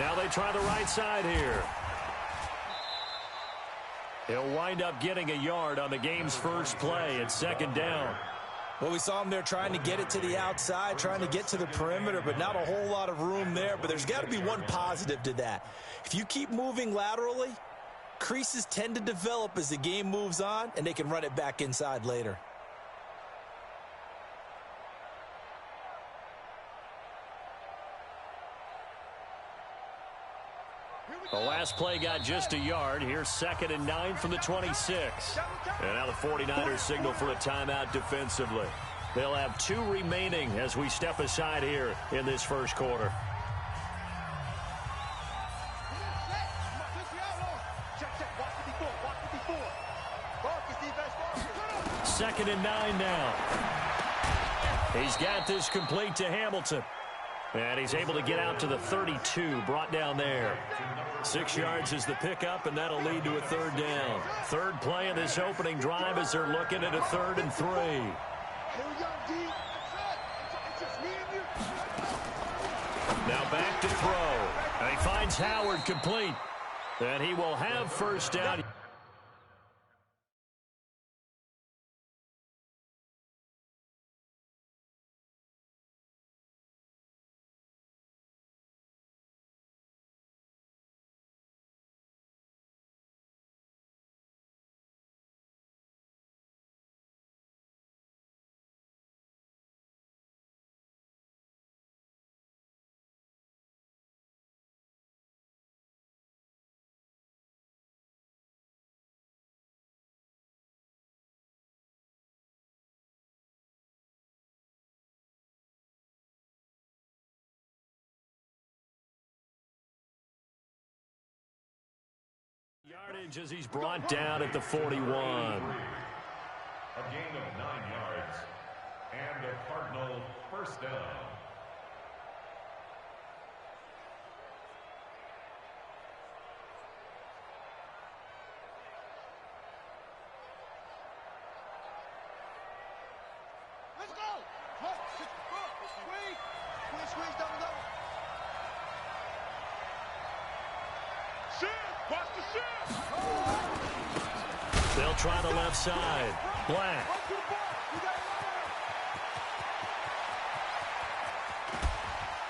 Now they try the right side here. He'll wind up getting a yard on the game's first play at second down. Well, we saw him there trying to get it to the outside, trying to get to the perimeter, but not a whole lot of room there. But there's got to be one positive to that. If you keep moving laterally, creases tend to develop as the game moves on, and they can run it back inside later. The last play got just a yard. Here's 2nd and 9 from the 26. And now the 49ers signal for a timeout defensively. They'll have 2 remaining as we step aside here in this first quarter. Second and 9 now. He's got this complete to Hamilton. And he's able to get out to the 32, brought down there. 6 yards is the pickup, and that'll lead to a 3rd down. 3rd play of this opening drive as they're looking at a 3rd and 3. Now back to throw. And he finds Howard complete. And he will have first down. Yardage as he's brought down at the 41. A gain of 9 yards and a Cardinal first down. Let's go! Squeeze, double. Watch the shift! They'll try the left side. Black.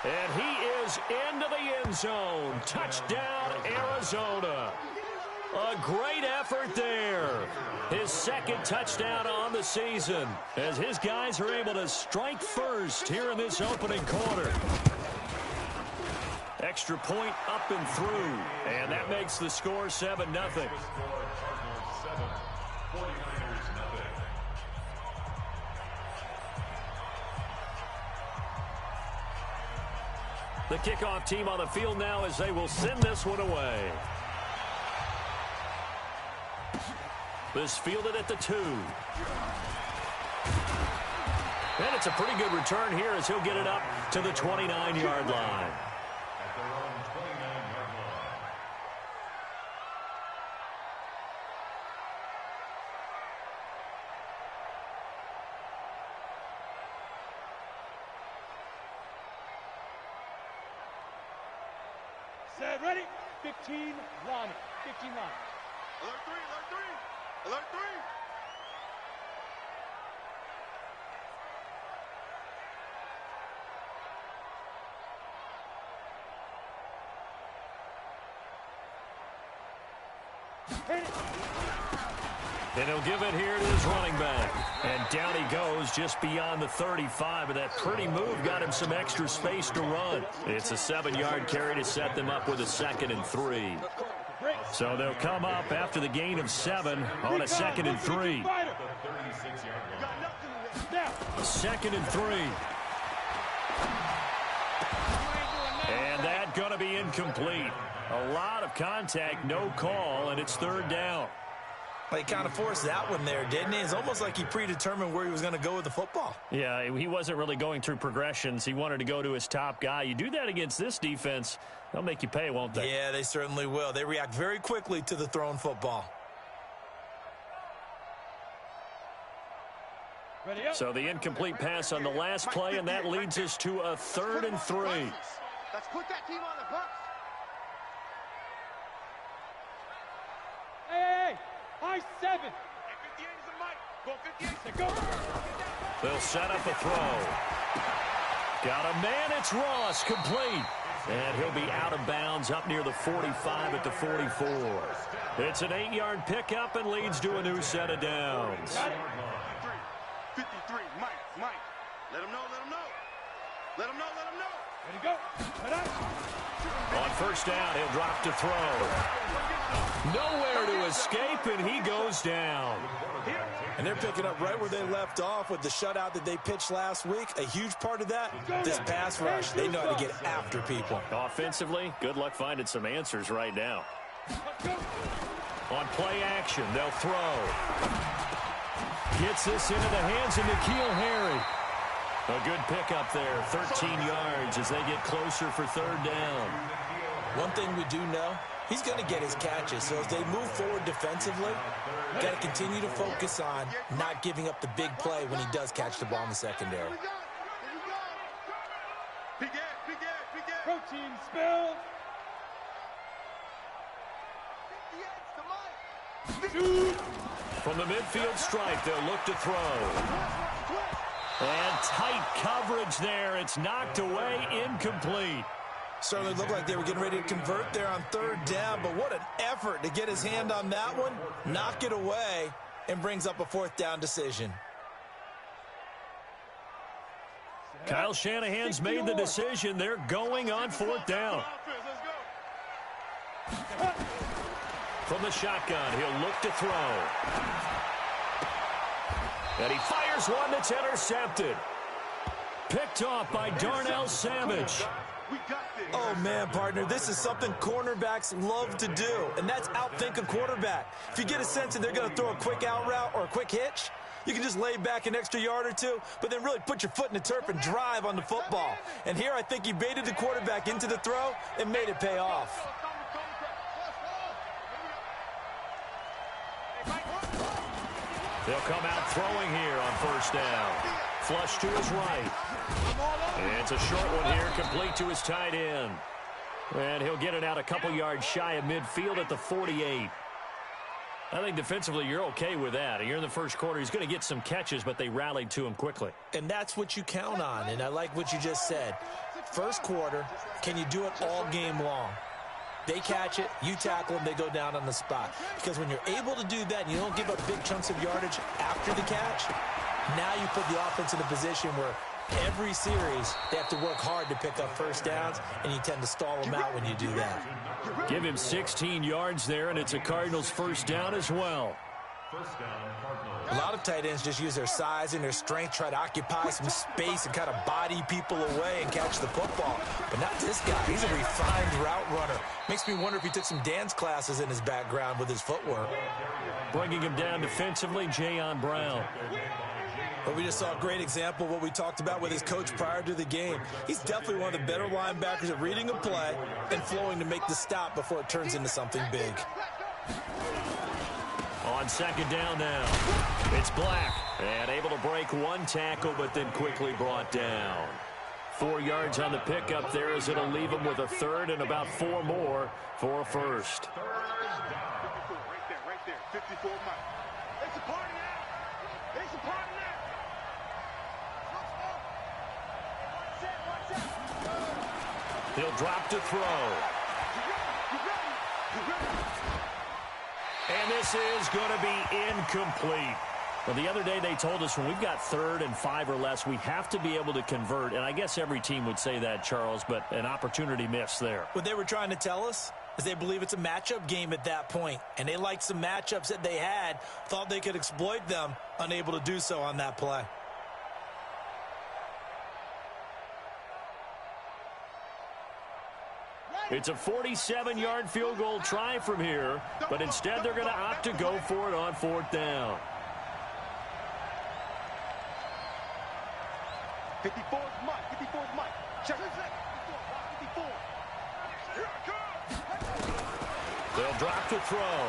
And he is into the end zone. Touchdown, Arizona. A great effort there. His 2nd touchdown on the season as his guys are able to strike first here in this opening quarter. Extra point up and through, and that makes the score 7-0. The kickoff team on the field now as they will send this one away. This fielded at the 2. And it's a pretty good return here as he'll get it up to the 29-yard line. Set, ready? 15 line. 15 line. Alert 3, alert 3. Alert 3. And he'll give it here to his running back. And down he goes just beyond the 35. But that pretty move got him some extra space to run. It's a 7-yard carry to set them up with a 2nd and 3. So they'll come up after the gain of 7 on a 2nd and 3. 2nd and 3. And that going to be incomplete. A lot of contact, no call, and it's 3rd down. Well, he kind of forced that one there, didn't he? It's almost like he predetermined where he was going to go with the football. Yeah, he wasn't really going through progressions. He wanted to go to his top guy. You do that against this defense, they'll make you pay, won't they? Yeah, they certainly will. They react very quickly to the thrown football. So the incomplete pass on the last play, and that leads us to a 3rd and 3. Let's put that team on the bus. 7. 58 is a mic. Go 58. Go. They'll set up a throw. Got a man. It's Ross, complete. And he'll be out of bounds up near the 45 at the 44. It's an 8-yard pickup and leads to a new set of downs. 53, Mike. Let him know. Let him know. Ready, go. On first down, he'll drop to throw. Nowhere to escape, and he goes down. And they're picking up right where they left off with the shutout that they pitched last week. A huge part of that, this pass rush. They know how to get after people. Offensively, good luck finding some answers right now. On play action, they'll throw. Gets this into the hands of N'Keal Harry. A good pickup there, 13 yards as they get closer for third down. One thing we do know, he's going to get his catches. So as they move forward defensively, got to continue to focus on not giving up the big play when he does catch the ball in the secondary. Protein spill. From the midfield stripe, they'll look to throw. And tight coverage there. It's knocked away, incomplete. Certainly looked like they were getting ready to convert there on third down, but what an effort to get his hand on that one, knock it away, and brings up a fourth down decision. Kyle Shanahan's made the decision. They're going on fourth down. From the shotgun, he'll look to throw. And he fires one that's intercepted. Picked off by Darnell Savage. Oh, man, partner, this is something cornerbacks love to do, and that's outthink a quarterback. If you get a sense that they're going to throw a quick out route or a quick hitch, you can just lay back an extra yard or two, but then really put your foot in the turf and drive on the football. And here I think he baited the quarterback into the throw and made it pay off. They'll come out throwing here on first down. Flush to his right. And it's a short one here, complete to his tight end. And he'll get it out a couple yards shy of midfield at the 48. I think defensively you're okay with that. You're in the first quarter. He's going to get some catches, but they rallied to him quickly. And that's what you count on, and I like what you just said. First quarter, can you do it all game long? They catch it, you tackle them, they go down on the spot. Because when you're able to do that and you don't give up big chunks of yardage after the catch, now you put the offense in a position where every series they have to work hard to pick up first downs, and you tend to stall them out when you do that. Give him 16 yards there, and it's a Cardinals first down as well. First down, Cardinals. A lot of tight ends just use their size and their strength, try to occupy some space and kind of body people away and catch the football. But not this guy. He's a refined route runner. Makes me wonder if he took some dance classes in his background with his footwork. Bringing him down defensively, Jayon Brown. But we just saw a great example of what we talked about with his coach prior to the game. He's definitely one of the better linebackers at reading a play and flowing to make the stop before it turns into something big. On second down now, it's Black. And able to break one tackle, but then quickly brought down. 4 yards on the pickup there as it'll leave him with a third and about 4 more for a first. Right there. 54 Mike. It's a party now. It's a party now. He'll drop to throw. And this is going to be incomplete. Well, the other day they told us when we've got 3rd and 5 or less, we have to be able to convert. And I guess every team would say that, Charles, but an opportunity missed there. What they were trying to tell us is they believe it's a matchup game at that point. And they liked some matchups that they had, thought they could exploit them, unable to do so on that play. It's a 47-yard field goal try from here, but instead they're going to opt to go for it on 4th down. 54 Mike. Check it. 54. Here I come. They'll drop to throw.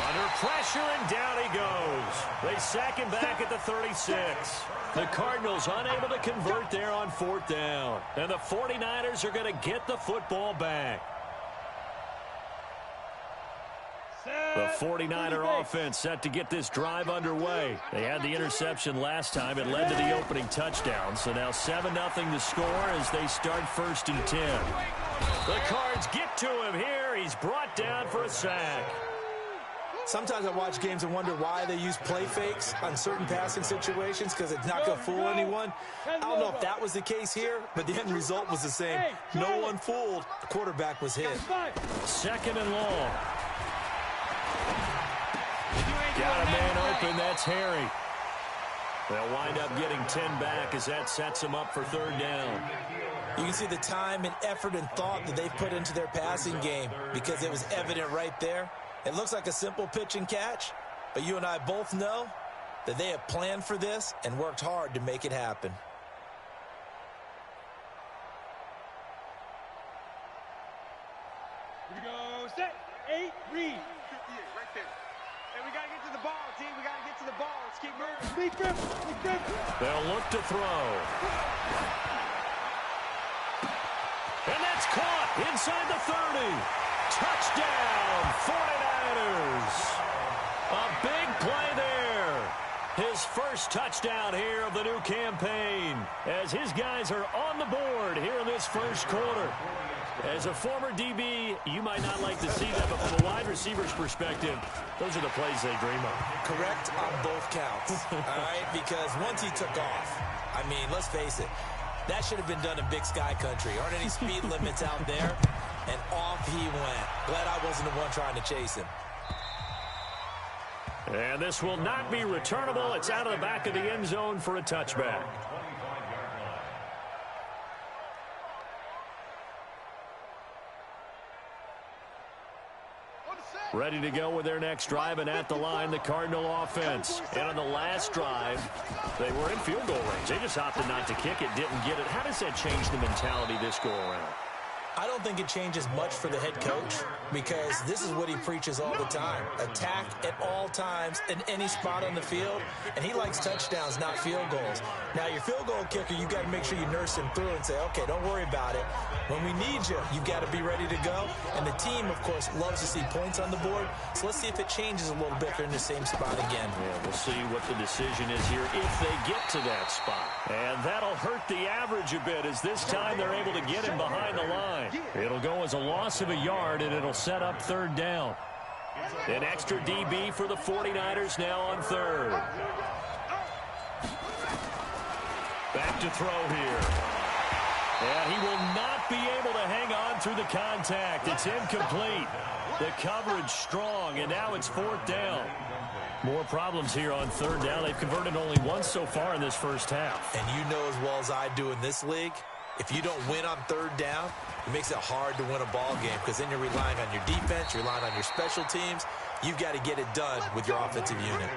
Under pressure, and down he goes. They sack him back at the 36. The Cardinals unable to convert there on 4th down. And the 49ers are going to get the football back. The 49er offense set to get this drive underway. They had the interception last time. It led to the opening touchdown. So now 7-0 the score as they start 1st and 10. The Cards get to him here. He's brought down for a sack. Sometimes I watch games and wonder why they use play fakes on certain passing situations because it's not going to fool anyone. I don't know if that was the case here, but the end result was the same. No one fooled. The quarterback was hit. 2nd and long. Got a man open. That's Harry. They'll wind up getting 10 back as that sets them up for 3rd down. You can see the time and effort and thought that they put into their passing game because it was evident right there. It looks like a simple pitch and catch, but you and I both know that they have planned for this and worked hard to make it happen. Here we go. Set. 8, read. 58, right there. And we got to get to the ball, team. We got to get to the ball. Let's keep moving. Big grip. Big grip. They'll look to throw. And that's caught inside the 30. Touchdown, 49ers. A big play there. His first touchdown here of the new campaign as his guys are on the board here in this first quarter. As a former DB, you might not like to see that, but from a wide receiver's perspective, those are the plays they dream of. Correct on both counts, all right? Because once he took off, I mean, let's face it, that should have been done in Big Sky Country. Aren't any speed limits out there? And off he went. Glad I wasn't the one trying to chase him. And this will not be returnable. It's out of the back of the end zone for a touchback. Ready to go with their next drive, and at the line, the Cardinal offense. And on the last drive, they were in field goal range. They just opted not to kick it, didn't get it. How does that change the mentality this go around? I don't think it changes much for the head coach because this is what he preaches all the time. Attack at all times in any spot on the field, and he likes touchdowns, not field goals. Now, your field goal kicker, you got to make sure you nurse him through and say, okay, don't worry about it. When we need you, you got to be ready to go. And the team, of course, loves to see points on the board, so let's see if it changes a little bit if they're in the same spot again. Yeah, we'll see what the decision is here if they get to that spot. And that'll hurt the average a bit as this time they're able to get him behind the line. It'll go as a loss of a yard, and it'll set up 3rd down. An extra DB for the 49ers now on 3rd. Back to throw here. And he will not be able to hang on through the contact. It's incomplete. The coverage strong, and now it's 4th down. More problems here on 3rd down. They've converted only once so far in this first half. And you know as well as I do in this league, if you don't win on 3rd down, it makes it hard to win a ball game because then you're relying on your defense, you're relying on your special teams. You've got to get it done with your offensive unit.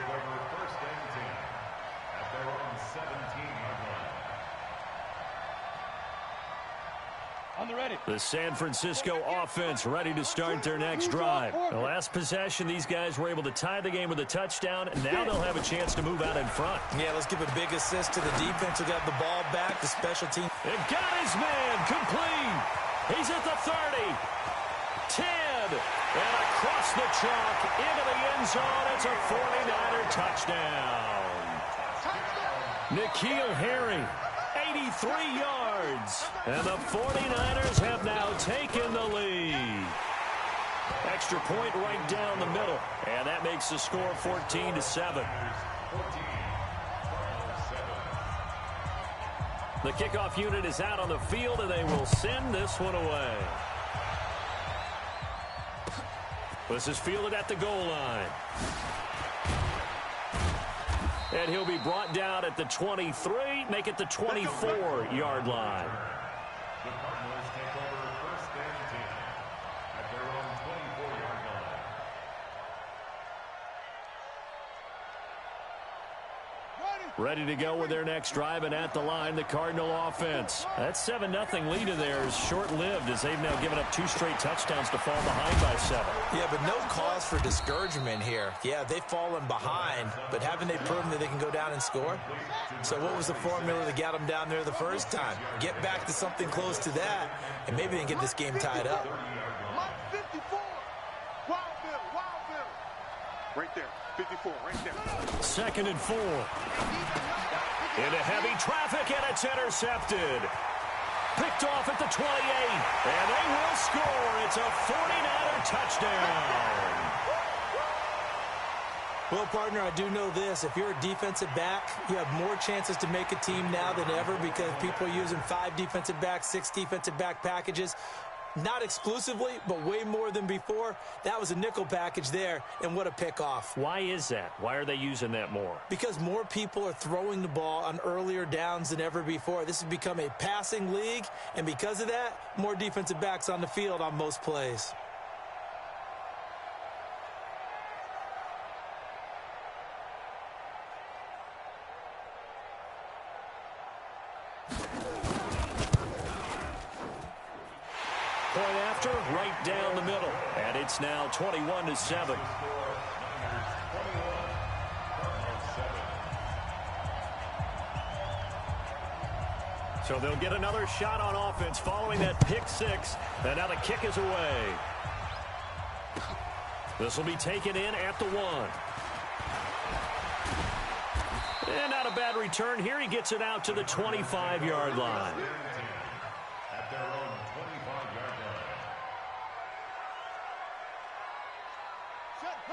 On the ready. The San Francisco offense ready to start their next drive. The last possession, these guys were able to tie the game with a touchdown, and now they'll have a chance to move out in front. Yeah, let's give a big assist to the defense who got the ball back, the special team. It got his man complete. He's at the 30, 10, and across the chalk into the end zone. It's a 49er touchdown. N'Keal Harry, 83 yards, and the 49ers have now taken the lead. Extra point right down the middle, and that makes the score 14-7. The kickoff unit is out on the field, and they will send this one away. This is fielded at the goal line. And he'll be brought down at the 23, make it the 24-yard line. The Cardinals take over 1st and 10 at their own 24-yard line. Ready to go with their next drive, and at the line, the Cardinal offense. That 7-0 lead of theirs short-lived as they've now given up 2 straight touchdowns to fall behind by 7. Yeah, but no cause for discouragement here. Yeah, they've fallen behind, but haven't they proven that they can go down and score? So what was the formula that got them down there the first time? Get back to something close to that, and maybe they can get this game tied up. Mike 54. Wild Bill, Wild Bill. Right there. 54, right there. 2nd and 4. Into heavy traffic, and it's intercepted. Picked off at the 28, and they will score. It's a 49er touchdown. Well, partner, I do know this. If you're a defensive back, you have more chances to make a team now than ever because people are using 5 defensive backs, 6 defensive back packages. Not exclusively, but way more than before. That was a nickel package there, and what a pickoff. Why is that? Why are they using that more? Because more people are throwing the ball on earlier downs than ever before. This has become a passing league, and because of that, more defensive backs on the field on most plays. Point after, right down the middle. And it's now 21-7. So they'll get another shot on offense following that pick 6. And now the kick is away. This will be taken in at the 1. And not a bad return here. He gets it out to the 25-yard line. At their own 25-yard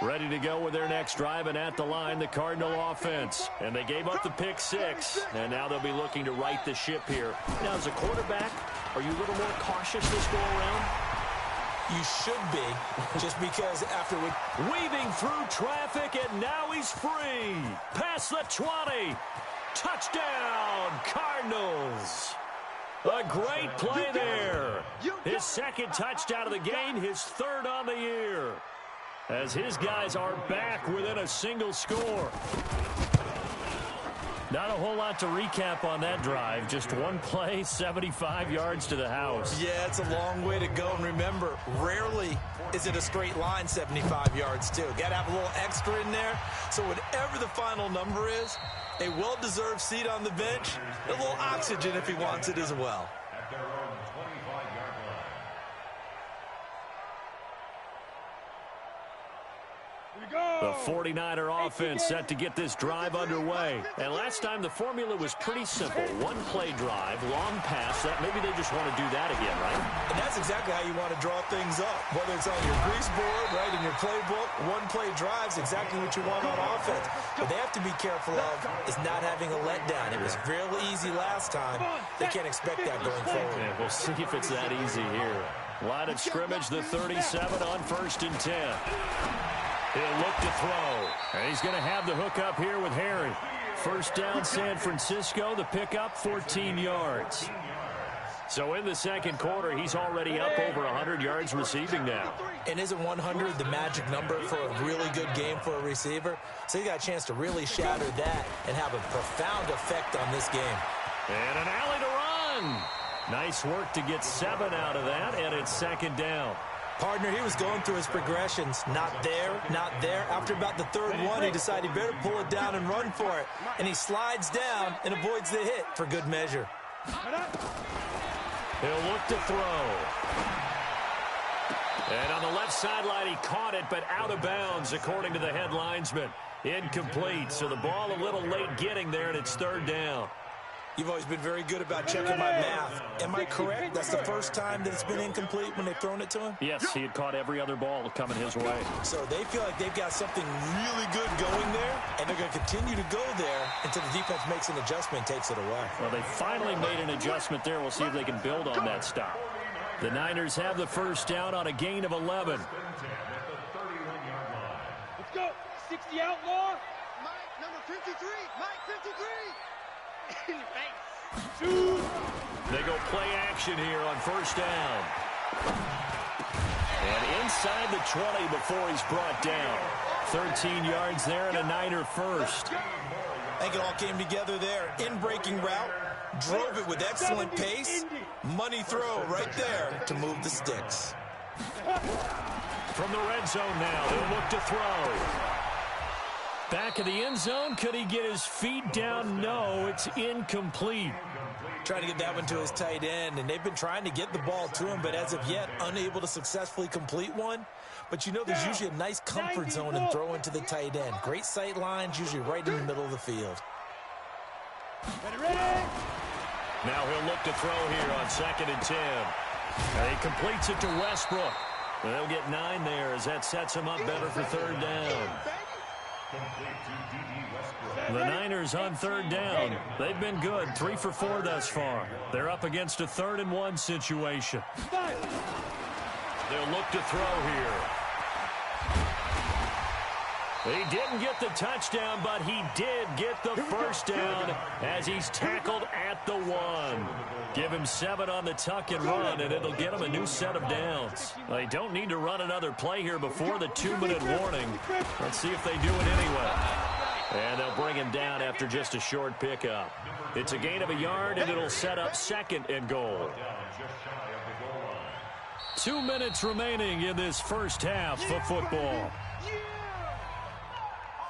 line. Ready to go with their next drive, and at the line, the Cardinal offense. And they gave up the pick 6, and now they'll be looking to right the ship here. Now, as a quarterback, are you a little more cautious this go around? You should be, just because after weaving through traffic, and now he's free. Past the 20. Touchdown, Cardinals. A great play there. His 2nd touchdown of the game, his 3rd on the year. As his guys are back within a single score. Not a whole lot to recap on that drive. Just one play, 75 yards to the house. Yeah, it's a long way to go. And remember, rarely is it a straight line 75 yards, too. Got to have a little extra in there. So whatever the final number is, a well-deserved seat on the bench, a little oxygen if he wants it as well. At their own 25-yard line. The 49er offense set to get this drive underway. And last time the formula was pretty simple. One-play drive, long pass. That maybe they just want to do that again, right? And that's exactly how you want to draw things up. Whether it's on your grease board, right, in your playbook, one-play drive's exactly what you want on offense. But they have to be careful of is not having a letdown. It was real easy last time. They can't expect that going forward. Yeah, we'll see if it's that easy here. Line of scrimmage, the 37 on 1st and 10. He'll look to throw. And he's going to have the hook up here with Harry. 1st down, San Francisco. The pickup, 14 yards. So in the 2nd quarter, he's already up over 100 yards receiving now. And isn't 100 the magic number for a really good game for a receiver? So you got a chance to really shatter that and have a profound effect on this game. And an alley to run. Nice work to get 7 out of that, and it's 2nd down. Partner, he was going through his progressions. Not there, not there. After about the 3rd one, he decided he better pull it down and run for it. And he slides down and avoids the hit for good measure. He'll look to throw. And on the left sideline, he caught it, but out of bounds, according to the head linesman. Incomplete, so the ball a little late getting there, and it's 3rd down. You've always been very good about checking my math. Am I correct? That's the first time that it's been incomplete when they've thrown it to him? Yes, he had caught every other ball coming his way. So they feel like they've got something really good going there, and they're going to continue to go there until the defense makes an adjustment and takes it away. Well, they finally made an adjustment there. We'll see if they can build on that stop. The Niners have the 1st down on a gain of 11. Let's go. 60 outlaw. Mike, number 53. Mike, 53. In your face. Shoot. They go play action here on 1st down. And inside the 20 before he's brought down. 13 yards there and a Niner first. I think it all came together there. In-breaking route. Drove it with excellent pace. Money throw right there to move the sticks. From the red zone now, they'll look to throw. Back of the end zone, could he get his feet down? No, it's incomplete. trying to get that one to his tight end, and they've been trying to get the ball to him, but as of yet, unable to successfully complete one. But you know there's usually a nice comfort zone in throwing to the tight end. Great sight lines, usually right in the middle of the field. Now he'll look to throw here on 2nd and 10. And he completes it to Westbrook. And they'll get 9 there as that sets him up better for 3rd down. The Niners on 3rd down. They've been good, 3 for 4 thus far. They're up against a 3rd and 1 situation. They'll look to throw here. He didn't get the touchdown, but he did get the first down as he's tackled at the 1. Give him 7 on the tuck and run, and it'll get him a new set of downs. They don't need to run another play here before the 2-minute warning. Let's see if they do it anyway. And they'll bring him down after just a short pickup. It's a gain of a yard, and it'll set up 2nd and goal. 2 minutes remaining in this first half of football.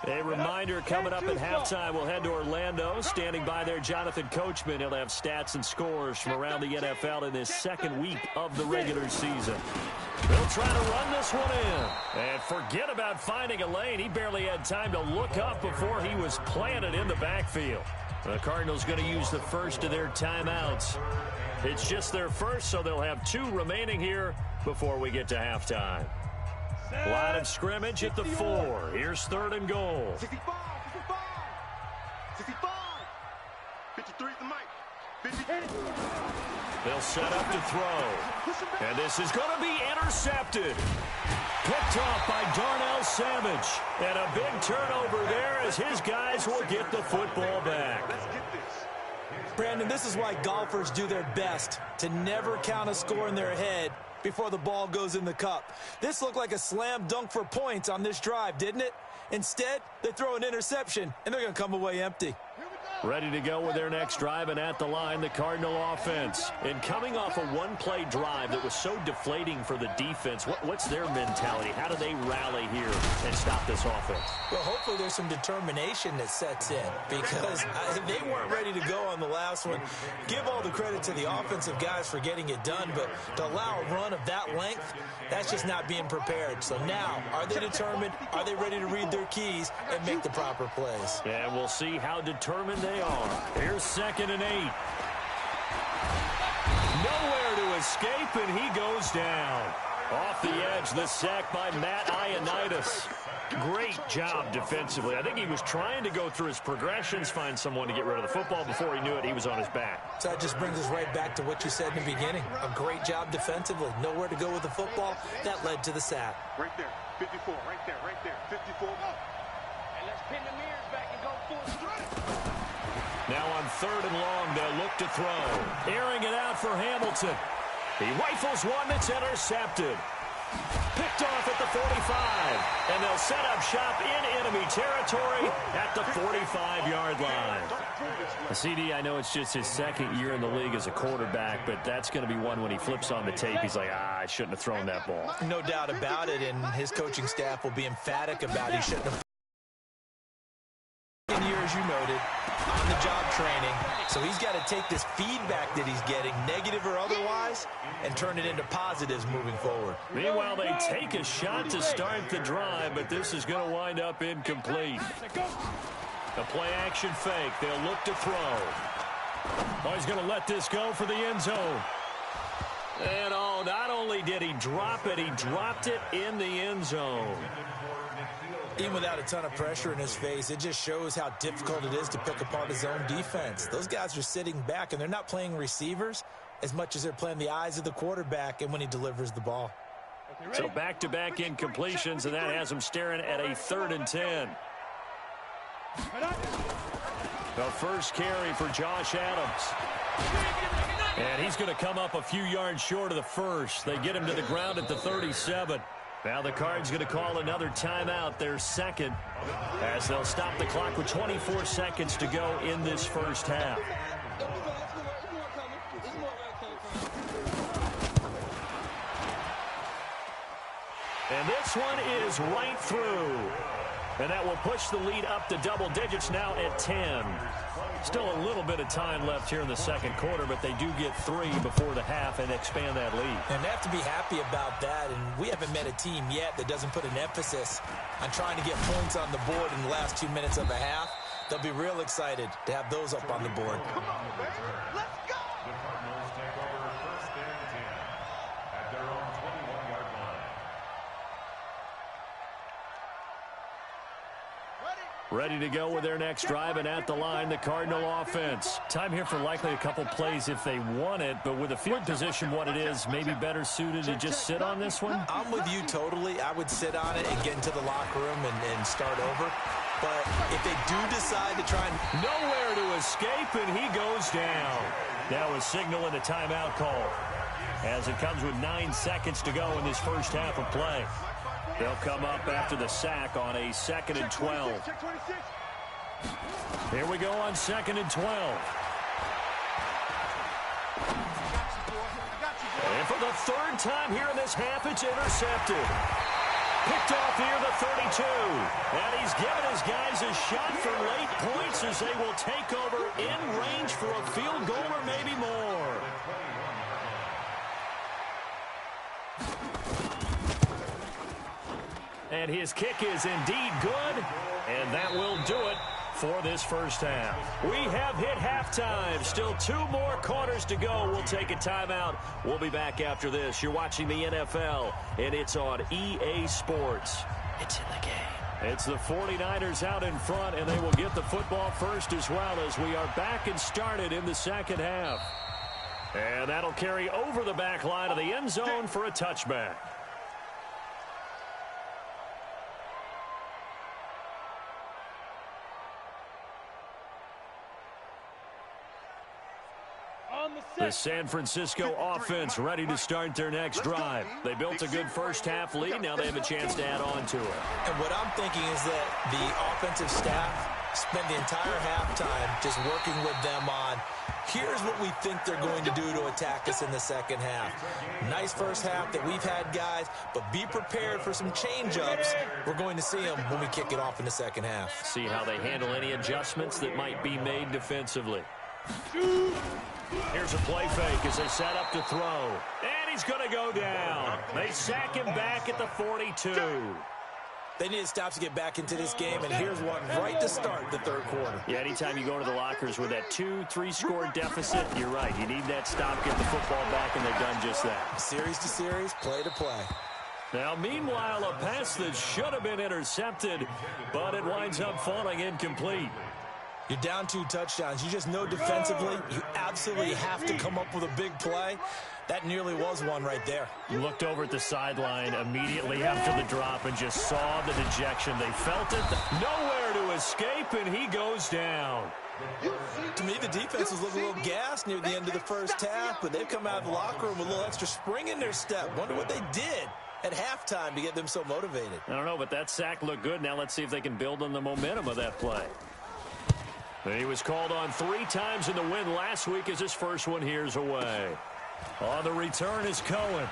A reminder, coming up at halftime, we'll head to Orlando. Standing by there, Jonathan Coachman. He'll have stats and scores from around the NFL in this 2nd week of the regular season. They'll try to run this one in. And forget about finding a lane. He barely had time to look up before he was planted in the backfield. The Cardinals going to use the first of their timeouts. It's just their first, so they'll have 2 remaining here before we get to halftime. Line of scrimmage at the 4. Here's 3rd and goal. 65, 65. 53 is the mic. They'll set up to throw. And this is going to be intercepted. Picked off by Darnell Savage. And a big turnover there as his guys will get the football back. Brandon, this is why golfers do their best to never count a score in their head before the ball goes in the cup. This looked like a slam dunk for points on this drive, didn't it? Instead, they throw an interception, and they're going to come away empty. Ready to go with their next drive, and at the line, the Cardinal offense. And coming off a one-play drive that was so deflating for the defense, what's their mentality? How do they rally here and stop this offense? Well, hopefully there's some determination that sets in because they weren't ready to go on the last one. Give all the credit to the offensive guys for getting it done, but to allow a run of that length, that's just not being prepared. So now, are they determined? Are they ready to read their keys and make the proper plays? And we'll see how determined they are. Here's 2nd and 8. Nowhere to escape, and he goes down. Off the edge, the sack by Matt Ioannidis. Great job defensively. I think he was trying to go through his progressions, find someone to get rid of the football. Before he knew it, he was on his back. So that just brings us right back to what you said in the beginning. A great job defensively. Nowhere to go with the football. That led to the sack. Right there. 54. Right there. 54. And let's pin the mirrors back and go full strength. Now on 3rd and long, they'll look to throw. Airing it out for Hamilton. He rifles one that's intercepted. Picked off at the 45. And they'll set up shop in enemy territory at the 45-yard line. CD, I know it's just his 2nd year in the league as a quarterback, but that's going to be one when he flips on the tape. He's like, I shouldn't have thrown that ball. No doubt about it, and his coaching staff will be emphatic about he shouldn't have. Year, as you noted, on-the-job training. So he's got to take this feedback that he's getting, negative or otherwise, and turn it into positives moving forward. Meanwhile, they take a shot to start the drive, but this is going to wind up incomplete. A play-action fake. They'll look to throw. Oh, he's going to let this go for the end zone. And, not only did he drop it, he dropped it in the end zone. Even without a ton of pressure in his face, it just shows how difficult it is to pick apart his own defense. Those guys are sitting back, and they're not playing receivers as much as they're playing the eyes of the quarterback and when he delivers the ball. So back-to-back incompletions, and that has him staring at a 3rd and 10. The first carry for Josh Adams. And he's going to come up a few yards short of the first. They get him to the ground at the 37. Now the Cards going to call another timeout, their 2nd, as they'll stop the clock with 24 seconds to go in this first half. And this one is right through. And that will push the lead up to double digits now at 10. Still a little bit of time left here in the second quarter, but they do get 3 before the half and expand that lead. And they have to be happy about that, and we haven't met a team yet that doesn't put an emphasis on trying to get points on the board in the last 2 minutes of a half. They'll be real excited to have those up on the board. Come on, baby. Let's go. The Cardinals take over 1st and 10 at their own 21-yard line. Ready to go with their next drive, and at the line, the Cardinal offense. Time here for likely a couple plays if they want it, but with the field position what it is, maybe better suited to just sit on this one? I'm with you totally. I would sit on it and get into the locker room and start over. But if they do decide to try and... Nowhere to escape, and he goes down. That was signaling a timeout call, as it comes with 9 seconds to go in this first half of play. They'll come up after the sack on a 2nd and 12. Here we go on 2nd and 12. And for the 3rd time here in this half, it's intercepted. Picked off here, the 32. And he's given his guys a shot for late points as they will take over in range for a field goal or maybe more. And his kick is indeed good, and that will do it for this first half. We have hit halftime. Still 2 more quarters to go. We'll take a timeout. We'll be back after this. You're watching the NFL, and it's on EA Sports. It's in the game. It's the 49ers out in front, and they will get the football first as well as we are back and started in the second half. And that'll carry over the back line of the end zone for a touchback. The San Francisco offense ready to start their next drive. They built a good first half lead. Now they have a chance to add on to it. And what I'm thinking is that the offensive staff spend the entire halftime just working with them on, here's what we think they're going to do to attack us in the second half. Nice first half that we've had, guys, but be prepared for some change-ups. We're going to see them when we kick it off in the second half. See how they handle any adjustments that might be made defensively. Here's a play fake as they set up to throw. And he's going to go down. They sack him back at the 42. They need to stop to get back into this game, and here's one right to start the third quarter. Yeah, anytime you go to the lockers with that 2-3 score deficit, you're right. You need that stop, get the football back, and they've done just that. Series to series, play to play. Now, meanwhile, a pass that should have been intercepted, but it winds up falling incomplete. You're down 2 touchdowns. You just know defensively you absolutely have to come up with a big play. That nearly was one right there. Looked over at the sideline immediately after the drop and just saw the dejection. They felt it. Nowhere to escape, and he goes down. To me, the defense was looking a little gassed near the end of the first half, but they've come out of the locker room with a little extra spring in their step. Wonder what they did at halftime to get them so motivated. I don't know, but that sack looked good. Now let's see if they can build on the momentum of that play. He was called on 3 times in the win last week as his first one here's away. On the return is Cohen.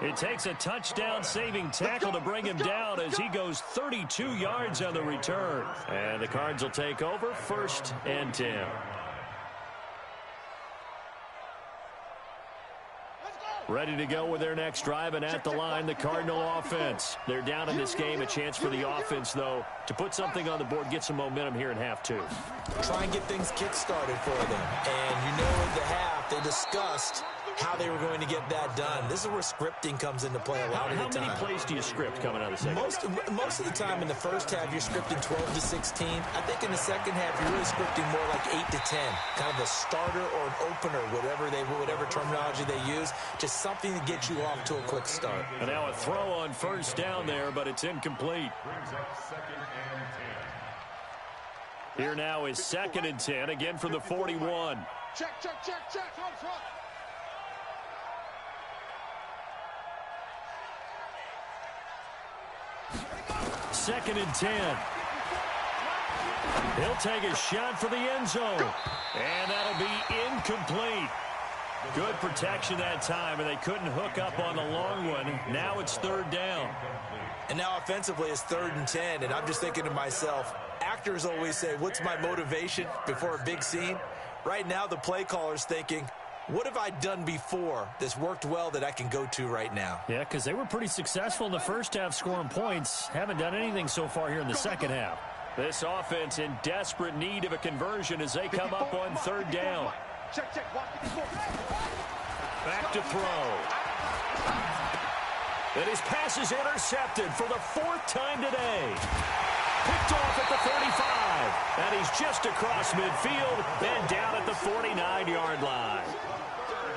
It takes a touchdown-saving tackle to bring him down as he goes 32 yards on the return. And the Cards will take over 1st and 10. Ready to go with their next drive, and at the line, the Cardinal offense. They're down in this game. A chance for the offense, though, to put something on the board, get some momentum here in half 2. Try and get things kick-started for them. And you know in the half, they discussed how they were going to get that done. This is where scripting comes into play a lot of the time. How many plays do you script coming out of the second? Most of the time in the first half, you're scripting 12 to 16. I think in the second half, you're really scripting more like 8 to 10. Kind of a starter or an opener, whatever terminology they use. Just something to get you off to a quick start. And now a throw on first down there, but it's incomplete. Brings up 2nd and 10. Here now is 2nd and 10, again from the 41. Check. Front. 2nd and 10. He'll take a shot for the end zone. And that'll be incomplete. Good protection that time, and they couldn't hook up on the long one. Now it's 3rd down. And now offensively it's 3rd and 10, and I'm just thinking to myself, actors always say, what's my motivation before a big scene? Right now the play caller's thinking, what have I done before that's worked well that I can go to right now? Yeah, because they were pretty successful in the first half scoring points. Haven't done anything so far here in the second half. This offense in desperate need of a conversion as they come up on 3rd down. Back to throw. And his pass is intercepted for the 4th time today. Picked off at the 35. And he's just across midfield and down at the 49-yard line.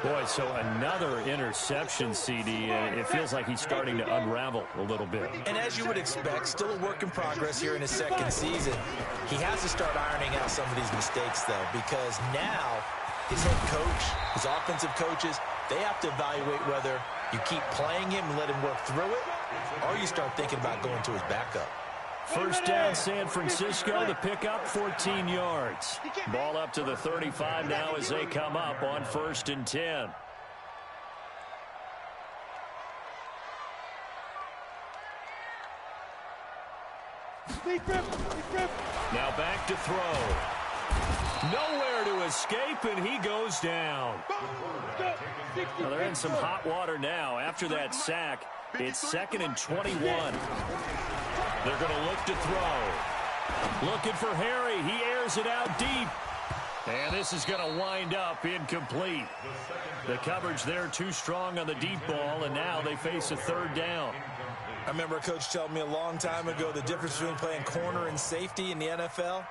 Boy, so another interception, CD, and it feels like he's starting to unravel a little bit. And as you would expect, still a work in progress here in his 2nd season. He has to start ironing out some of these mistakes, though, because now his head coach, his offensive coaches, they have to evaluate whether you keep playing him and let him work through it, or you start thinking about going to his backup. 1st down, San Francisco. The pickup, 14 yards. Ball up to the 35 now as they come up on 1st and 10. Now back to throw. Nowhere to escape, and he goes down. Well, they're in some hot water now. After that sack, it's 2nd and 21. They're going to look to throw. Looking for Harry. He airs it out deep. And this is going to wind up incomplete. The coverage there too strong on the deep ball, and now they face a 3rd down. I remember a coach telling me a long time ago the difference between playing corner and safety in the NFL.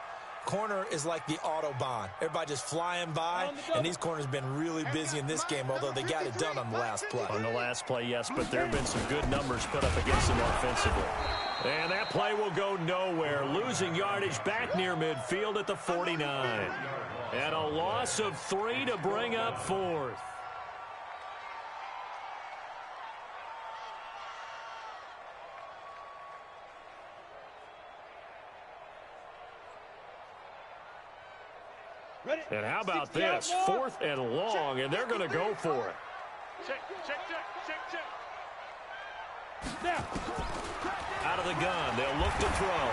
Corner is like the Autobahn. Everybody just flying by, and these corners have been really busy in this game, although they got it done on the last play. On the last play, yes, but there have been some good numbers put up against them offensively. And that play will go nowhere. Losing yardage back near midfield at the 49. And a loss of 3 to bring up 4th. And how about this? 4th and long, and they're going to go for it. Check. Out of the gun, they'll look to throw.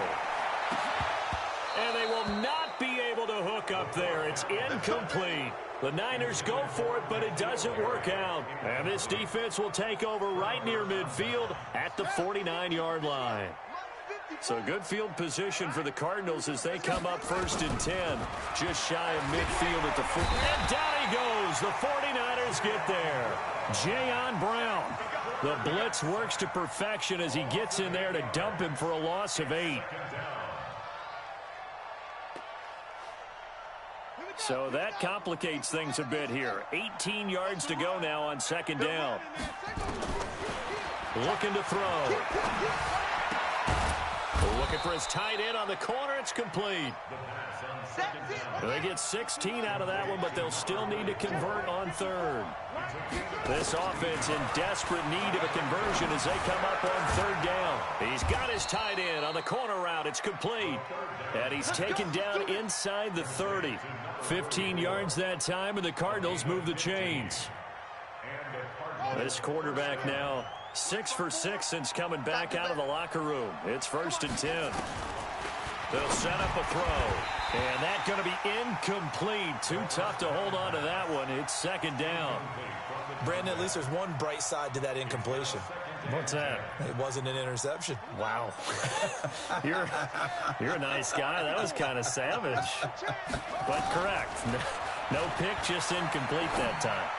And they will not be able to hook up there. It's incomplete. The Niners go for it, but it doesn't work out. And this defense will take over right near midfield at the 49-yard line. So good field position for the Cardinals as they come up 1st and 10. Just shy of midfield at the 4. And down he goes. The 49ers get there. Jayon Brown. The blitz works to perfection as he gets in there to dump him for a loss of 8. So that complicates things a bit here. 18 yards to go now on 2nd down. Looking to throw. Looking for his tight end on the corner. It's complete. They get 16 out of that one, but they'll still need to convert on 3rd. This offense in desperate need of a conversion as they come up on 3rd down. He's got his tight end on the corner route. It's complete. And he's taken down inside the 30. 15 yards that time, and the Cardinals move the chains. This quarterback now 6 for 6 since coming back out of the locker room. It's 1st and 10. They'll set up a throw. And that's going to be incomplete. Too tough to hold on to that one. It's 2nd down. Brandon, at least there's one bright side to that incompletion. What's that? It wasn't an interception. Wow. You're a nice guy. That was kind of savage. But correct. No pick, just incomplete that time.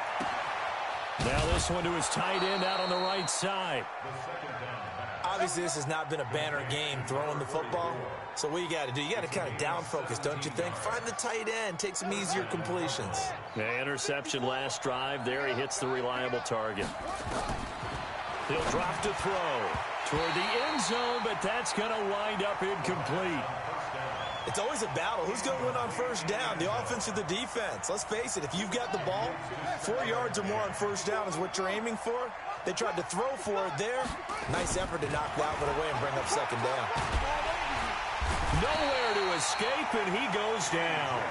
Now this one to his tight end out on the right side. Obviously, this has not been a banner game throwing the football. So what you got to do, you got to kind of down focus, don't you think? Find the tight end, take some easier completions. The interception last drive. There he hits the reliable target. He'll drop to throw toward the end zone, but that's going to wind up incomplete. It's always a battle. Who's going to win on 1st down, the offense or the defense? Let's face it, if you've got the ball, 4 yards or more on 1st down is what you're aiming for. They tried to throw for it there. Nice effort to knock that one away and bring up 2nd down. Nowhere to escape, and he goes down.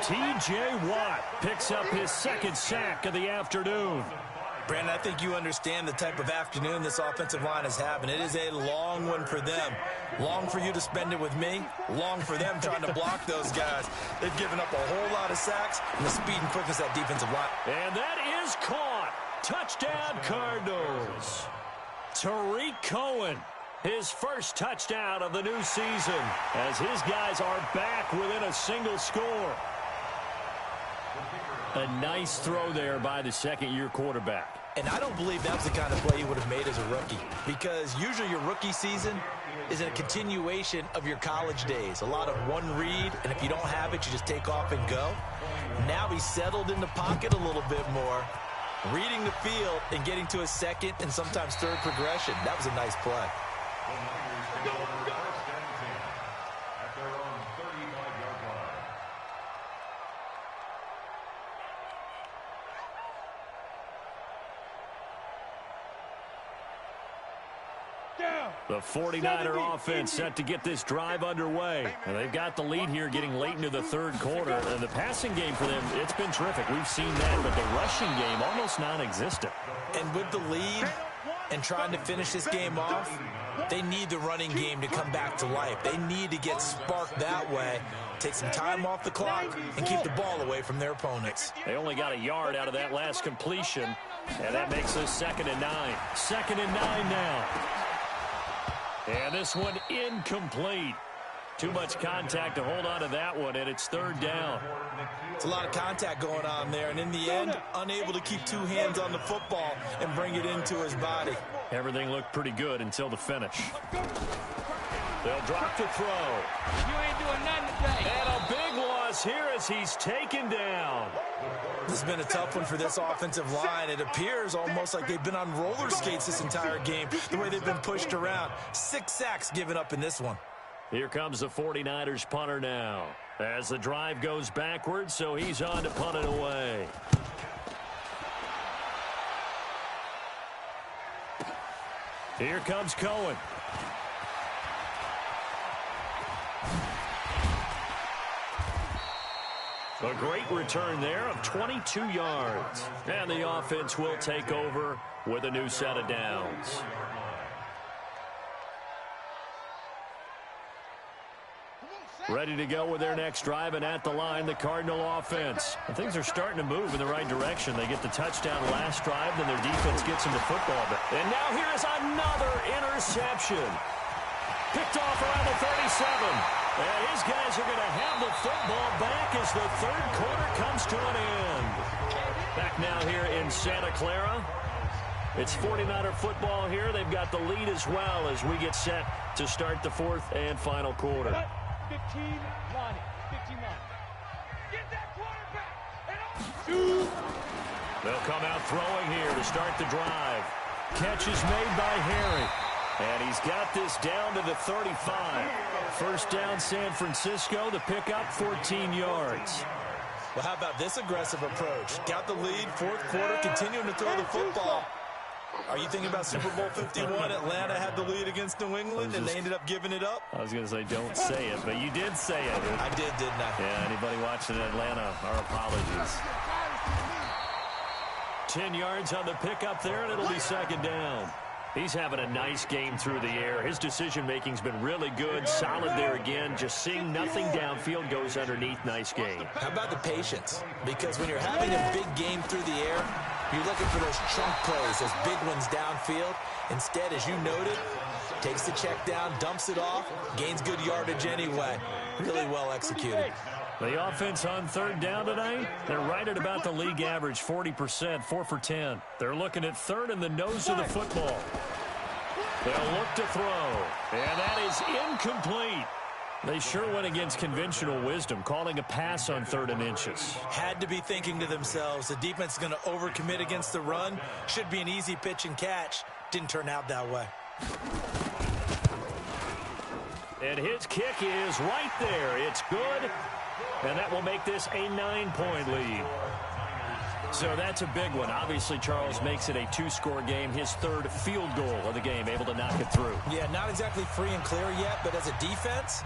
T.J. Watt picks up his second sack of the afternoon. Brandon, I think you understand the type of afternoon this offensive line is having. It is a long one for them. Long for you to spend it with me. Long for them trying to block those guys. They've given up a whole lot of sacks and the speed and quickness of that defensive line. And that is caught. Touchdown, Cardinals. Tariq Cohen, his first touchdown of the new season, as his guys are back within a single score. A nice throw there by the second-year quarterback. And I don't believe that was the kind of play you would have made as a rookie, because usually your rookie season is a continuation of your college days. A lot of one read, and if you don't have it, you just take off and go. Now he's settled in the pocket a little bit more, reading the field and getting to a second and sometimes third progression. That was a nice play. The 49er offense set to get this drive underway. And they've got the lead here getting late into the third quarter. And the passing game for them, it's been terrific. We've seen that, but the rushing game almost non-existent. And with the lead and trying to finish this game off, they need the running game to come back to life. They need to get sparked that way, take some time off the clock, and keep the ball away from their opponents. They only got a yard out of that last completion, and that makes us 2nd and 9. 2nd and 9 now. And this one incomplete. Too much contact to hold on to that one, and it's 3rd down. It's a lot of contact going on there, and in the end, unable to keep two hands on the football and bring it into his body. Everything looked pretty good until the finish. They'll drop the throw. You ain't doing nothing today. And a big loss here as he's taken down. This has been a tough one for this offensive line. It appears almost like they've been on roller skates this entire game, the way they've been pushed around. 6 sacks given up in this one. Here comes the 49ers punter now, as the drive goes backwards, so he's on to punt it away. Here comes Cohen. A great return there of 22 yards. And the offense will take over with a new set of downs. Ready to go with their next drive, and at the line, the Cardinal offense. And things are starting to move in the right direction. They get the touchdown last drive, then their defense gets them the football back. And now here is another interception. Picked off around the 37. And his guys are going to have the football back as the third quarter comes to an end. Back now here in Santa Clara. It's 49er football here. They've got the lead as well as we get set to start the fourth and final quarter. 15, Lonnie. 15, Lonnie. Get that quarterback. They'll come out throwing here to start the drive. Catch is made by Harry. And he's got this down to the 35. First down, San Francisco. The pickup, 14 yards. Well, how about this aggressive approach? Got the lead, fourth quarter, continuing to throw the football. Are you thinking about Super Bowl 51? Atlanta had the lead against New England, and they ended up giving it up? I was going to say, don't say it, but you did say it. I didn't I? Yeah, anybody watching in Atlanta, our apologies. 10 yards on the pickup there, and it'll be 2nd down. He's having a nice game through the air. His decision-making's been really good, solid there again. Just seeing nothing downfield, goes underneath. Nice game. How about the patience? Because when you're having a big game through the air, you're looking for those chunk plays, those big ones downfield. Instead, as you noted, takes the check down, dumps it off, gains good yardage anyway. Really well executed. The offense on 3rd down tonight, they're right at about the league average, 40%, 4 for 10. They're looking at 3rd in the nose of the football. They'll look to throw, and that is incomplete. They sure went against conventional wisdom, calling a pass on 3rd and inches. Had to be thinking to themselves, the defense is going to overcommit against the run. Should be an easy pitch and catch. Didn't turn out that way. And his kick is right there. It's good. And that will make this a 9-point lead. So that's a big one. Obviously, Charles makes it a 2-score game. His 3rd field goal of the game, able to knock it through. Yeah, not exactly free and clear yet, but as a defense,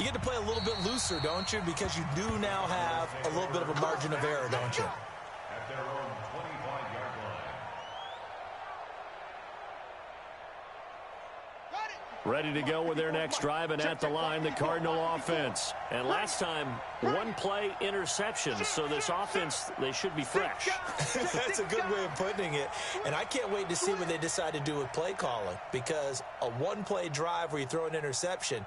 You get to play a little bit looser, don't you? Because you do now have a little bit of a margin of error, don't you? At their own 25-yard line. Ready to go with their next drive, and at the line, the Cardinal offense. And last time, one play interception, so this offense, they should be fresh. That's a good way of putting it. And I can't wait to see what they decide to do with play calling, because a one-play drive where you throw an interception,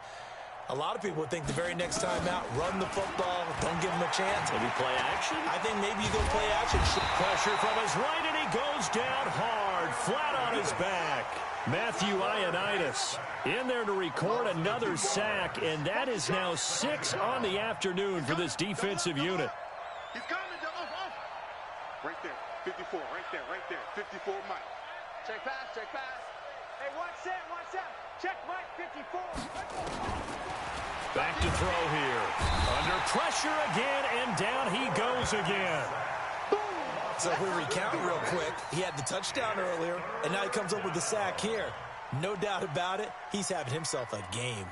a lot of people would think the very next time out, run the football, don't give them a chance. Maybe play action? I think maybe you go play action. Pressure from his right, and he goes down hard, flat on his back. Matthew Ioannidis in there to record another sack, and that is now 6 on the afternoon for this defensive unit. He's coming. Off. Right there. 54. Right there. 54, Mike. Check pass. Hey, watch that. Check Mike, 54. Back to throw here. Under pressure again, and down he goes again. So if we recount real quick, he had the touchdown earlier, and now he comes up with the sack here. No doubt about it, he's having himself a game.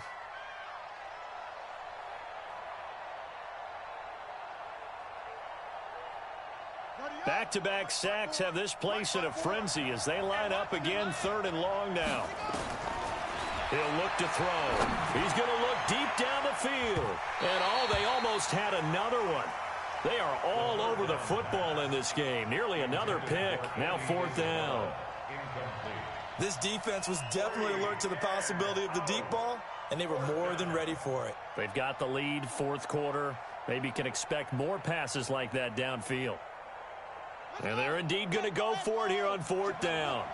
Back-to-back sacks have this place in a frenzy as they line up again, 3rd and long now. He'll look to throw. He's going to look deep down the field. And they almost had another one. They are all over the football in this game. Nearly another pick. Now 4th down. This defense was definitely alert to the possibility of the deep ball, and they were more than ready for it. They've got the lead, 4th quarter. Maybe can expect more passes like that downfield. And they're indeed going to go for it here on 4th down.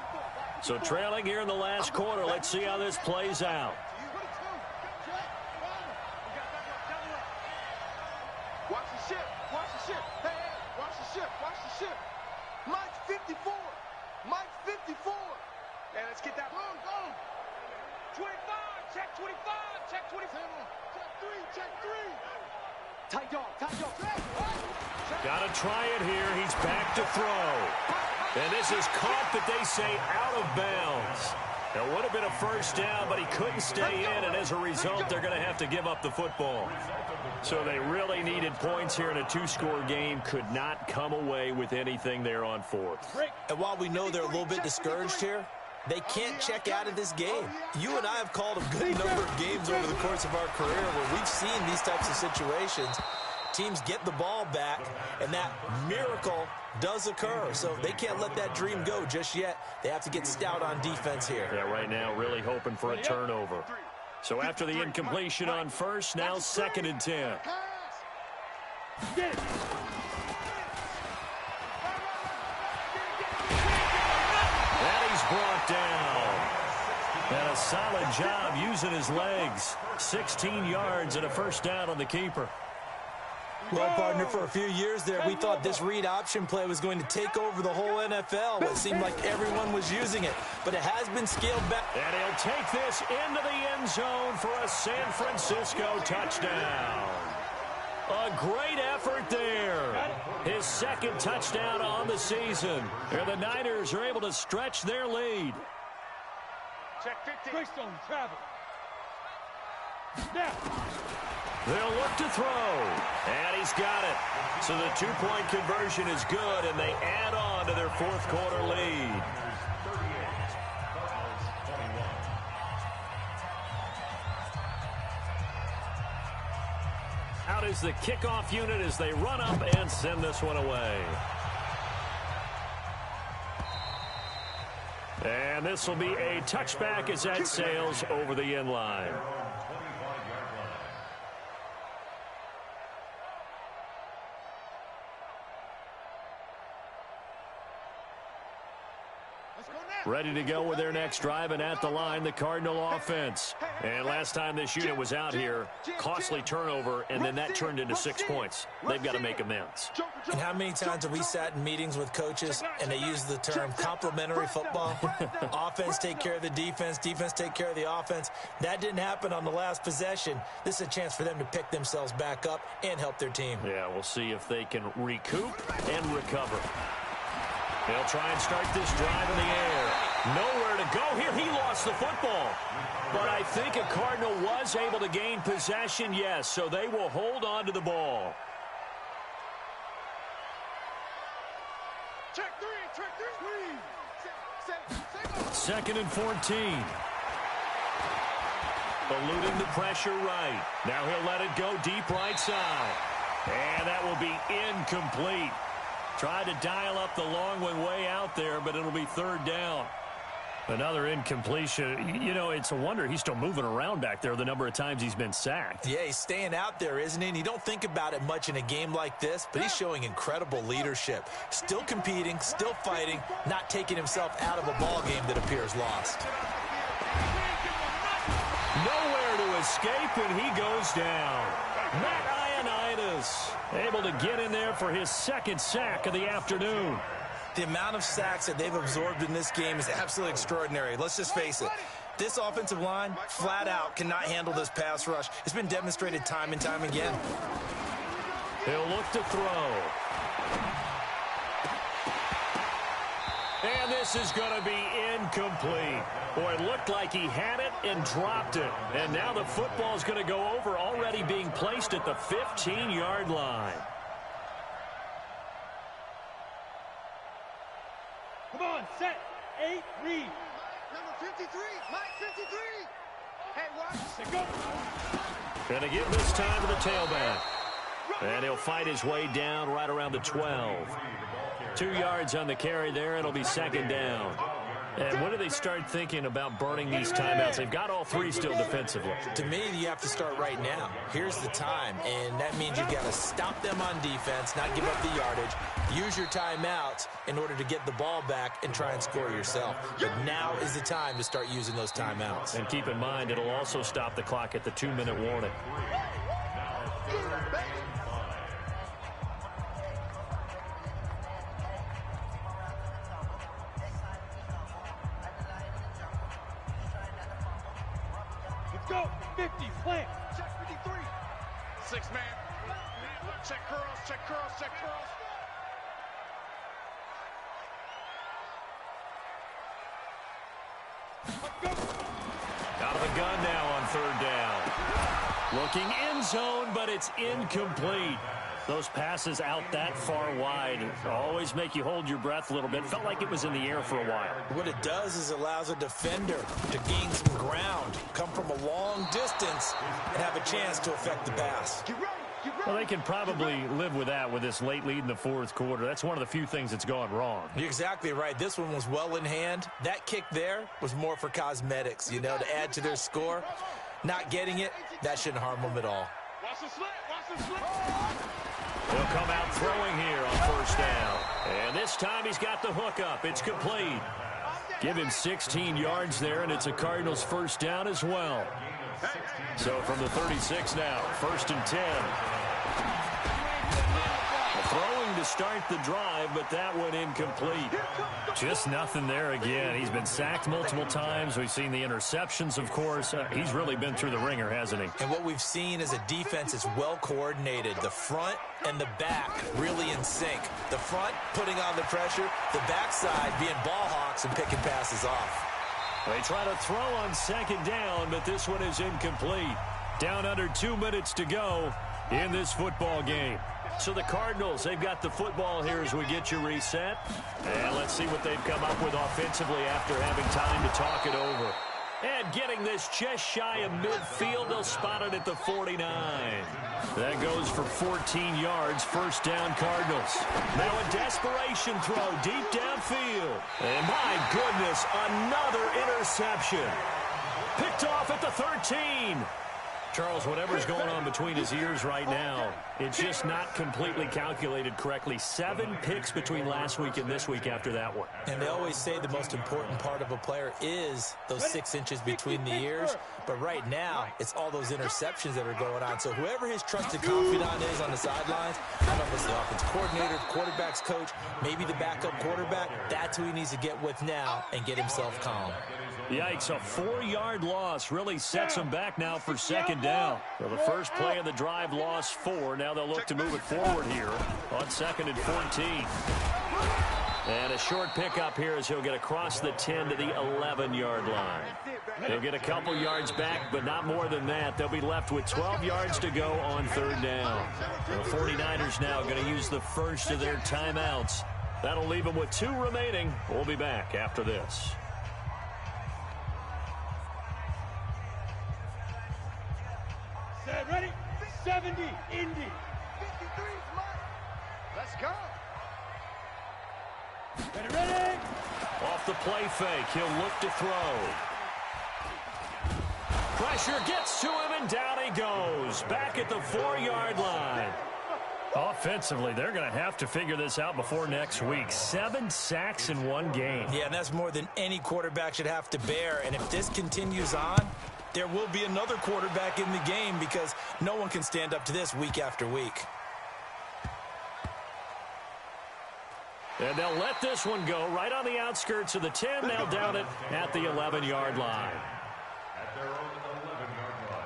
So trailing here in the last quarter. Let's see how this plays out. Watch the ship. Hey, watch the ship. Mike's 54. Hey, let's get that. Go. 25, check 25. Check 3. Tight dog. Got to try it here. He's back to throw. And this is caught, but they say out of bounds. It would have been a first down, but he couldn't stay in, and as a result, they're going to have to give up the football. So they really needed points here in a 2-score game. Could not come away with anything there on 4th. And while we know they're a little bit discouraged here, they can't check out of this game. You and I have called a good number of games over the course of our career where we've seen these types of situations. Teams get the ball back, and that miracle does occur. So they can't let that dream go just yet. They have to get stout on defense here. Yeah, right now really hoping for a turnover. So after the incompletion on 1st, now 2nd and 10. And he's brought down. And a solid job using his legs. 16 yards and a first down on the keeper. Well, partner, for a few years there, we thought this read option play was going to take over the whole NFL. It seemed like everyone was using it, but it has been scaled back. And he'll take this into the end zone for a San Francisco touchdown. A great effort there. His 2nd touchdown on the season. And the Niners are able to stretch their lead. Check 50. Greystone, travel. Now. They'll look to throw, and he's got it. So the 2-point conversion is good, and they add on to their 4th quarter lead. Out is the kickoff unit as they run up and send this one away. And this will be a touchback as that sails over the end line. Ready to go with their next drive, and at the line, the Cardinal offense. And last time this unit was out here, costly turnover, and then that turned into 6 points. They've got to make amends. And how many times have we sat in meetings with coaches and they use the term complementary football? Offense take care of the defense, defense take care of the offense. That didn't happen on the last possession. This is a chance for them to pick themselves back up and help their team. Yeah, we'll see if they can recoup and recover. They'll try and start this drive in the air. Nowhere to go here. He lost the football. But I think a Cardinal was able to gain possession, yes, so they will hold on to the ball. Check three. 2nd and 14. Eluding the pressure right. Now he'll let it go deep right side. And that will be incomplete. Tried to dial up the long one way out there, but it'll be 3rd down. Another incompletion. You know, it's a wonder he's still moving around back there the number of times he's been sacked. Yeah, he's staying out there, isn't he? And you don't think about it much in a game like this, but he's showing incredible leadership. Still competing, still fighting, not taking himself out of a ball game that appears lost. Nowhere to escape, and he goes down. Matt Ioannidis able to get in there for his 2nd sack of the afternoon. The amount of sacks that they've absorbed in this game is absolutely extraordinary. Let's just face it. This offensive line, flat out, cannot handle this pass rush. It's been demonstrated time and time again. He'll look to throw. And this is going to be incomplete. Boy, it looked like he had it and dropped it. And now the football's going to go over, already being placed at the 15-yard line. Come on, set, 8, read. Number 53, Mike 53. Hey, watch. Go. Going to give this time to the tailback. And he'll fight his way down right around the 12. 2 yards on the carry there. It'll be 2nd down. And when do they start thinking about burning these timeouts? They've got all 3 still defensively. To me, you have to start right now. Here's the time, and that means you've got to stop them on defense, not give up the yardage, use your timeouts in order to get the ball back and try and score yourself. But now is the time to start using those timeouts. And keep in mind, it'll also stop the clock at the 2-minute warning. Go, 50, plant. Check 53. 6 man. Check curls, check curls, check curls. Go. Out of the gun now on 3rd down. Looking end zone, but it's incomplete. Those passes out that far wide always make you hold your breath a little bit. Felt like it was in the air for a while. What it does is allows a defender to gain some ground, come from a long distance, and have a chance to affect the pass. Get ready, get ready. Well, they can probably live with that with this late lead in the 4th quarter. That's one of the few things that's gone wrong. You're exactly right. This one was well in hand. That kick there was more for cosmetics, you know, to add to their score. Not getting it, that shouldn't harm them at all. Watch the slant, watch the slant. He'll come out throwing here on 1st down. And this time he's got the hook up. It's complete. Give him 16 yards there, and it's a Cardinals 1st down as well. So from the 36 now, 1st and 10. Throwing to start the drive, but that one incomplete. Just nothing there again. He's been sacked multiple times. We've seen the interceptions, of course. He's really been through the ringer, hasn't he? And what we've seen is a defense that's well coordinated. The front and the back really in sync. The front putting on the pressure, the backside being ball hawks and picking passes off. They try to throw on 2nd down, but this one is incomplete. Down under 2 minutes to go in this football game. So the Cardinals, they've got the football here as we get you reset. And let's see what they've come up with offensively after having time to talk it over. And getting this just shy of midfield, they'll spot it at the 49. That goes for 14 yards, 1st down Cardinals. Now a desperation throw deep downfield. And my goodness, another interception. Picked off at the 13. Charles, whatever's going on between his ears right now, it's just not completely calculated correctly. 7 picks between last week and this week after that one. And they always say the most important part of a player is those 6 inches between the ears. But right now, it's all those interceptions that are going on. So whoever his trusted confidant is on the sidelines, I don't know if it's the offense coordinator, the quarterback's coach, maybe the backup quarterback, that's who he needs to get with now and get himself calm. Yikes, a 4-yard loss really sets them back now for 2nd down. So the first play of the drive lost 4. Now they'll look to move it forward here on 2nd and 14. And a short pickup here as he'll get across the 10 to the 11-yard line. They'll get a couple yards back, but not more than that. They'll be left with 12 yards to go on third down. The 49ers now going to use the first of their timeouts. That'll leave them with 2 remaining. We'll be back after this. Set, ready? 70, Indy. 53, let's go. Ready? Off the play fake, he'll look to throw. Pressure gets to him, and down he goes. Back at the 4-yard line. Offensively, they're going to have to figure this out before next week. 7 sacks in one game. Yeah, and that's more than any quarterback should have to bear. And if this continues on, there will be another quarterback in the game because no one can stand up to this week after week. And they'll let this one go right on the outskirts of the 10. They'll down it at the 11-yard line. At their own 11-yard line.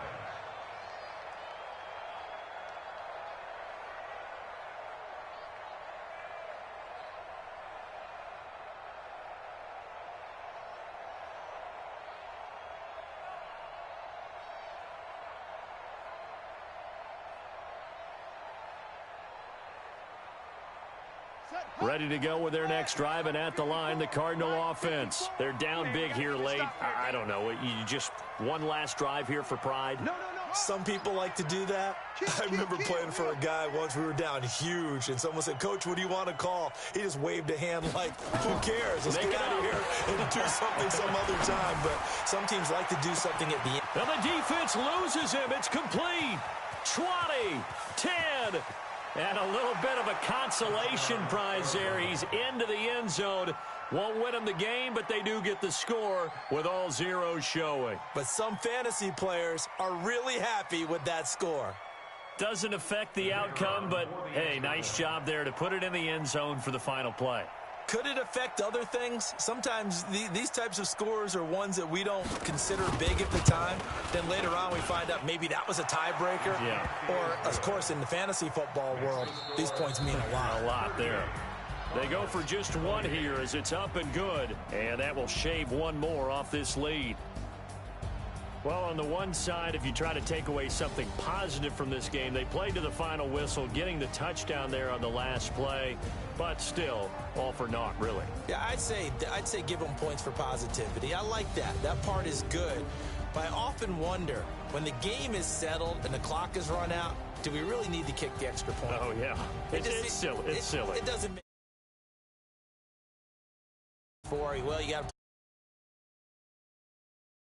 Ready to go with their next drive, and at the line, the Cardinal offense. They're down big here late. I don't know. You just one last drive here for pride? Some people like to do that. I remember playing for a guy once. We were down huge, and someone said, "Coach, what do you want to call?" He just waved a hand like, who cares? Let's get out of here and do something some other time. But some teams like to do something at the end. Now the defense loses him. It's complete. 20, 10. And a little bit of a consolation prize there. He's into the end zone. Won't win them the game, but they do get the score with all zeros showing. But some fantasy players are really happy with that score. Doesn't affect the outcome, but, hey, nice job there to put it in the end zone for the final play. Could it affect other things? Sometimes these types of scores are ones that we don't consider big at the time. Then later on we find out maybe that was a tiebreaker. Yeah. Or, of course, in the fantasy football world, these points mean a lot. A lot there. They go for just one here as it's up and good. And that will shave one more off this lead. Well, on the one side, if you try to take away something positive from this game, they played to the final whistle, getting the touchdown there on the last play. But still, all for naught, really. Yeah, I'd say give them points for positivity. I like that. That part is good. But I often wonder, when the game is settled and the clock is run out, do we really need to kick the extra point? Oh, yeah. It's silly. It's silly. It doesn't make... Well, you got to